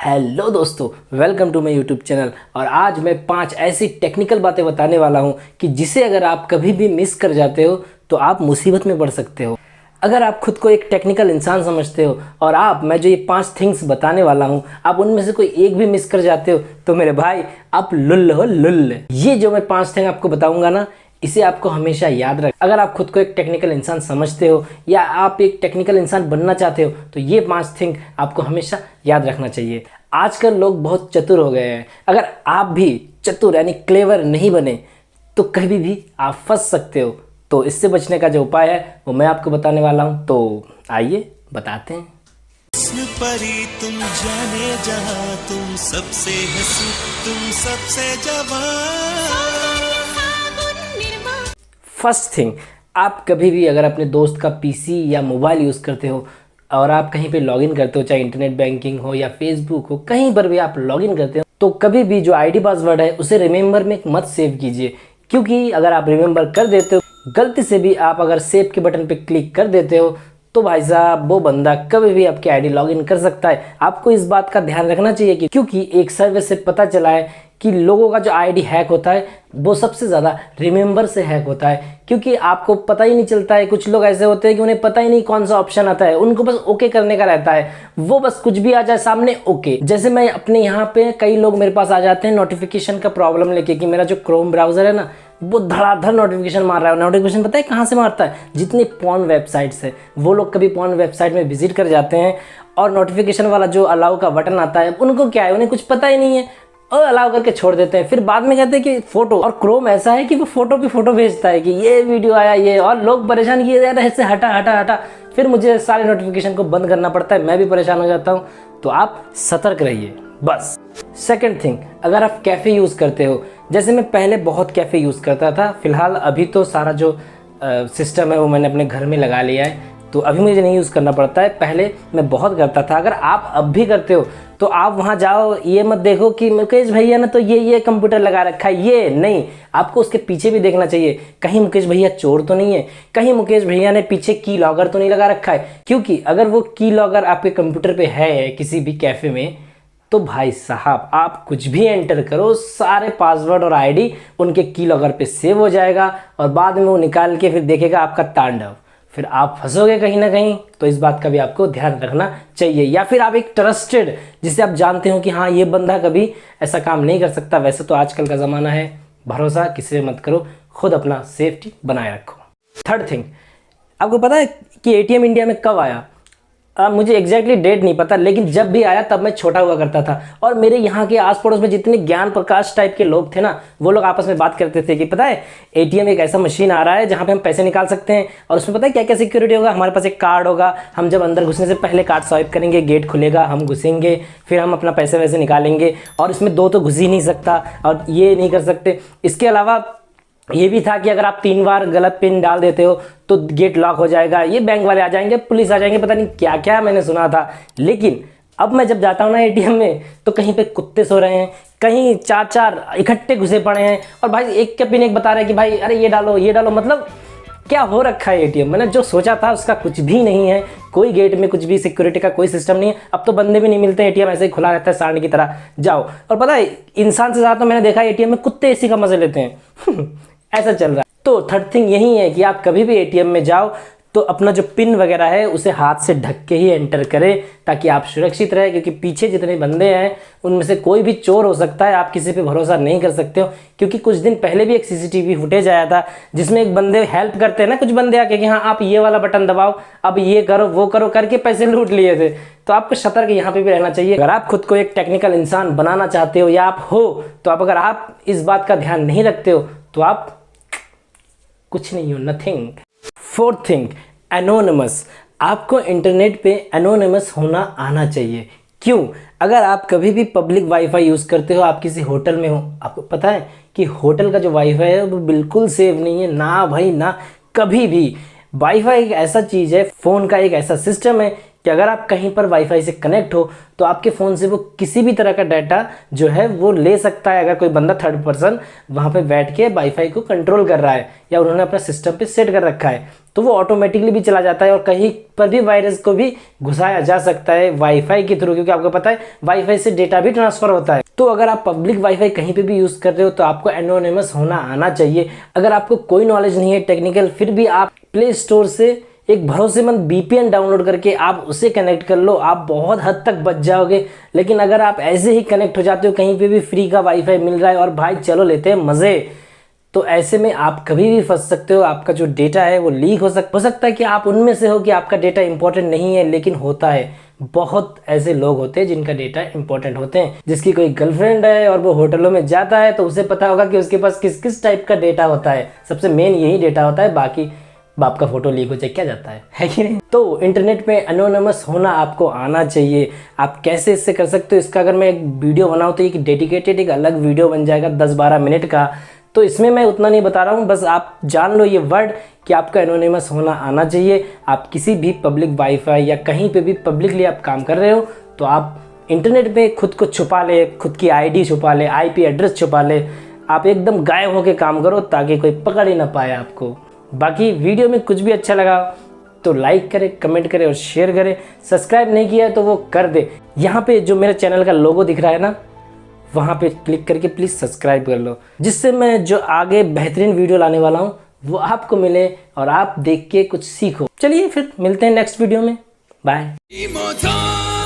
Hello दोस्तों, welcome to my YouTube channel. और आज मैं 5 ऐसी टेक्निकल बातें बताने वाला हूं कि जिसे अगर आप कभी भी मिस कर जाते हो तो आप मुसीबत में पड़ सकते हो। अगर आप खुद को एक टेक्निकल इंसान समझते हो और मैं जो ये 5 थिंग्स बताने वाला हूं आप उनमें से कोई एक भी मिस कर जाते हो तो मेरे भाई आप लुल्ल हो लुल्ल। ये जो मैं 5 थिंग आपको बताऊंगा ना, इसे आपको हमेशा याद रख। अगर आप खुद को एक टेक्निकल इंसान समझते हो या आप एक टेक्निकल इंसान बनना चाहते हो तो ये 5 थिंग आपको हमेशा याद रखना चाहिए। आजकल लोग बहुत चतुर हो गए हैं। अगर आप भी चतुर यानी क्लेवर नहीं बने तो कभी भी आप फंस सकते हो। तो इससे बचने का जो उपाय है वो मैं आपको बताने वाला हूँ। तो आइए बताते हैं। परी तुम जाने जहां, तुम सबसे हंसी, तुम सबसे जवान। फर्स्ट थिंग, आप कभी भी अगर अपने दोस्त का पीसी या मोबाइल यूज़ करते हो और आप कहीं पे लॉगिन करते हो, चाहे इंटरनेट बैंकिंग हो या फेसबुक हो, कहीं पर भी आप लॉगिन करते हो तो कभी भी जो आईडी पासवर्ड है उसे रिमेंबर में मत सेव कीजिए। क्योंकि अगर आप रिमेंबर कर देते हो, गलती से भी आप अगर सेव के बटन पे क्लिक कर देते हो तो भाई साहब वो बंदा कभी भी आपकी आईडी लॉगिन कर सकता है। आपको इस बात का ध्यान रखना चाहिए कि क्योंकि एक सर्वे से पता चला है कि लोगों का जो आईडी हैक होता है वो सबसे ज़्यादा रिमेंबर से हैक होता है। क्योंकि आपको पता ही नहीं चलता है। कुछ लोग ऐसे होते हैं कि उन्हें पता ही नहीं कौन सा ऑप्शन आता है, उनको बस ओके करने का रहता है। वो बस कुछ भी आ जाए सामने ओके। जैसे मैं अपने यहाँ पे कई लोग मेरे पास आ जाते हैं नोटिफिकेशन का प्रॉब्लम लेके कि मेरा जो क्रोम ब्राउजर है ना वो धड़ाधड़ नोटिफिकेशन मार रहा है। नोटिफिकेशन पता है कहाँ से मारता है? जितनी पॉर्न वेबसाइट्स है, वो लोग कभी पॉर्न वेबसाइट में विजिट कर जाते हैं और नोटिफिकेशन वाला जो अलाउ का बटन आता है उनको क्या है, उन्हें कुछ पता ही नहीं है और अलाउ करके छोड़ देते हैं। फिर बाद में कहते हैं कि फोटो, और क्रोम ऐसा है कि वो फोटो पे फोटो भेजता है कि ये वीडियो आया ये, और लोग परेशान किए जा रहे हैं, इससे हटा हटा हटा। फिर मुझे सारे नोटिफिकेशन को बंद करना पड़ता है, मैं भी परेशान हो जाता हूँ। तो आप सतर्क रहिए बस। सेकंड थिंग, अगर आप कैफ़े यूज़ करते हो, जैसे मैं पहले बहुत कैफ़े यूज़ करता था, फिलहाल अभी तो सारा जो सिस्टम है वो मैंने अपने घर में लगा लिया है तो अभी मुझे नहीं यूज़ करना पड़ता है। पहले मैं बहुत करता था। अगर आप अब भी करते हो तो आप वहाँ जाओ, ये मत देखो कि मुकेश भैया ने तो ये कंप्यूटर लगा रखा है, ये नहीं। आपको उसके पीछे भी देखना चाहिए, कहीं मुकेश भैया चोर तो नहीं है, कहीं मुकेश भैया ने पीछे की लॉगर तो नहीं लगा रखा है। क्योंकि अगर वो की लॉगर आपके कंप्यूटर पे है किसी भी कैफ़े में तो भाई साहब आप कुछ भी एंटर करो, सारे पासवर्ड और आईडी उनके की लॉगर पे सेव हो जाएगा और बाद में वो निकाल के फिर देखेगा आपका तांडव। फिर आप फंसोगे कहीं ना कहीं। तो इस बात का भी आपको ध्यान रखना चाहिए। या फिर आप एक ट्रस्टेड, जिसे आप जानते हो कि हाँ ये बंदा कभी ऐसा काम नहीं कर सकता। वैसे तो आजकल का ज़माना है, भरोसा किसी पे मत करो, खुद अपना सेफ्टी बनाए रखो। थर्ड थिंग, आपको पता है कि एटीएम इंडिया में कब आया? मुझे एग्जैक्टली डेट नहीं पता, लेकिन जब भी आया तब मैं छोटा हुआ करता था और मेरे यहाँ के आस पड़ोस में जितने ज्ञान प्रकाश टाइप के लोग थे ना, वो लोग आपस में बात करते थे कि पता है एटीएम एक ऐसा मशीन आ रहा है जहाँ पे हम पैसे निकाल सकते हैं और उसमें पता है क्या क्या सिक्योरिटी होगा। हमारे पास एक कार्ड होगा, हम जब अंदर घुसने से पहले कार्ड स्वाइप करेंगे, गेट खुलेगा, हम घुसेंगे, फिर हम अपना पैसे वैसे निकालेंगे और इसमें दो तो घुस ही नहीं सकता और ये नहीं कर सकते। इसके अलावा ये भी था कि अगर आप 3 बार गलत पिन डाल देते हो तो गेट लॉक हो जाएगा, ये बैंक वाले आ जाएंगे, पुलिस आ जाएंगे, पता नहीं क्या क्या मैंने सुना था। लेकिन अब मैं जब जाता हूँ ना एटीएम में तो कहीं पे कुत्ते सो रहे हैं, कहीं 4 इकट्ठे घुसे पड़े हैं और भाई एक के पिन एक बता रहे हैं कि भाई अरे ये डालो। मतलब क्या हो रखा है एटीएम। मैंने जो सोचा था उसका कुछ भी नहीं है। कोई गेट में कुछ भी सिक्योरिटी का कोई सिस्टम नहीं है। अब तो बंदे भी नहीं मिलते, एटीएम ऐसे ही खुला रहता है सांड की तरह, जाओ। और पता है इंसान से ज़्यादा तो मैंने देखा एटीएम में कुत्ते इसी का मजे लेते हैं। ऐसा चल रहा है। तो थर्ड थिंग यही है कि आप कभी भी एटीएम में जाओ तो अपना जो पिन वगैरह है उसे हाथ से ढक के ही एंटर करें ताकि आप सुरक्षित रहे। क्योंकि पीछे जितने बंदे हैं उनमें से कोई भी चोर हो सकता है, आप किसी पे भरोसा नहीं कर सकते हो। क्योंकि कुछ दिन पहले भी एक सीसीटीवी फुटेज आया था जिसमें एक बंदे हेल्प करते हैं ना, कुछ बंदे आके कि हाँ आप ये वाला बटन दबाओ, अब ये करो वो करो करके पैसे लूट लिए थे। तो आपको सतर्क यहाँ पे भी रहना चाहिए। अगर आप खुद को एक टेक्निकल इंसान बनाना चाहते हो या आप हो तो अगर आप इस बात का ध्यान नहीं रखते हो तो आप कुछ नहीं हो, नथिंग। Fourth thing, anonymous. आपको इंटरनेट पे एनोनिमस होना आना चाहिए। क्यों? अगर आप कभी भी पब्लिक वाईफाई यूज़ करते हो, आप किसी होटल में हो, आपको पता है कि होटल का जो वाईफाई है वो बिल्कुल सेफ नहीं है, ना भाई ना। कभी भी वाईफाई एक ऐसा चीज़ है, फ़ोन का एक ऐसा सिस्टम है कि कि अगर आप कहीं पर वाईफाई से कनेक्ट हो तो आपके फ़ोन से वो किसी भी तरह का डाटा जो है वो ले सकता है। अगर कोई बंदा थर्ड पर्सन वहाँ पे बैठ के वाईफाई को कंट्रोल कर रहा है या उन्होंने अपना सिस्टम पे सेट कर रखा है तो वो ऑटोमेटिकली भी चला जाता है और कहीं पर भी वायरस को भी घुसाया जा सकता है वाईफाई के थ्रू, क्योंकि आपको पता है वाईफाई से डेटा भी ट्रांसफर होता है। तो अगर आप पब्लिक वाईफाई कहीं पे भी यूज़ कर रहे हो तो आपको एनोनिमस होना आना चाहिए। अगर आपको कोई नॉलेज नहीं है टेक्निकल, फिर भी आप प्ले स्टोर से एक भरोसेमंद VPN डाउनलोड करके आप उसे कनेक्ट कर लो, आप बहुत हद तक बच जाओगे। लेकिन अगर आप ऐसे ही कनेक्ट हो जाते हो, कहीं पे भी फ्री का वाईफाई मिल रहा है और भाई चलो लेते हैं मज़े, तो ऐसे में आप कभी भी फंस सकते हो। आपका जो डेटा है वो लीक हो सकता है कि आप उनमें से हो कि आपका डेटा इंपॉर्टेंट नहीं है, लेकिन होता है। बहुत ऐसे लोग होते हैं जिनका डेटा इंपॉर्टेंट होते हैं। जिसकी कोई गर्लफ्रेंड है और वो होटलों में जाता है तो उसे पता होगा कि उसके पास किस किस टाइप का डेटा होता है। सबसे मेन यही डेटा होता है, बाकी बाप का फोटो लीक हो जाए क्या जाता है कि नहीं। तो इंटरनेट में एनोनिमस होना आपको आना चाहिए। आप कैसे इससे कर सकते हो, इसका अगर मैं एक वीडियो बनाऊँ तो एक डेडिकेटेड एक अलग वीडियो बन जाएगा 10-12 मिनट का। तो इसमें मैं उतना नहीं बता रहा हूँ, बस आप जान लो ये वर्ड कि आपका एनोनिमस होना आना चाहिए। आप किसी भी पब्लिक वाईफाई या कहीं पे भी पब्लिकली आप काम कर रहे हो तो आप इंटरनेट पे खुद को छुपा ले, खुद की ID छुपा ले, IP एड्रेस छुपा ले, आप एकदम गायब होकर काम करो ताकि कोई पकड़ ही ना पाए आपको। बाकी वीडियो में कुछ भी अच्छा लगा तो लाइक करें, कमेंट करें और शेयर करें। सब्सक्राइब नहीं किया है तो वो कर दे। यहाँ पे जो मेरे चैनल का लोगो दिख रहा है ना, वहाँ पे क्लिक करके प्लीज़ सब्सक्राइब कर लो, जिससे मैं जो आगे बेहतरीन वीडियो लाने वाला हूँ वो आपको मिले और आप देख के कुछ सीखो। चलिए फिर मिलते हैं नेक्स्ट वीडियो में। बाय।